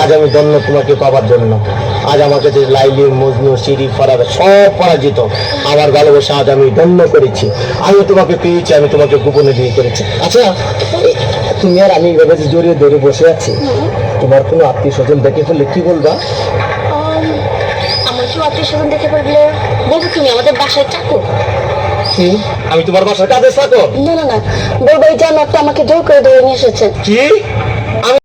আজ আমি ধন্য তোমাকে পাবার জন্য। আজ আমার কাছে লাইলি, মজনু, শিরি, ফারাদ সব পরাজিত। আমার ভালোবাসা আজ আমি ধন্য করেছি। আমি তোমাকে পেয়েছি, আমি তোমাকে গোপনে বিয়ে করেছি। আচ্ছা, তুমি আর আমি এভাবে যে জড়িয়ে ধরে বসে আছি, তোমার কোনো আত্মীয় স্বজন দেখে ফেললে কি বলবা? আমার কি আত্মীয় স্বজন দেখে পড়লে বলবো তুমি আমাদের বাসায় চাকর। কি? আমি তোমার বাসার কাজে থাকো? না না না, বলবো এই জানোয়ারটা আমাকে জোর করে ধরে নিয়ে এসেছে। কি?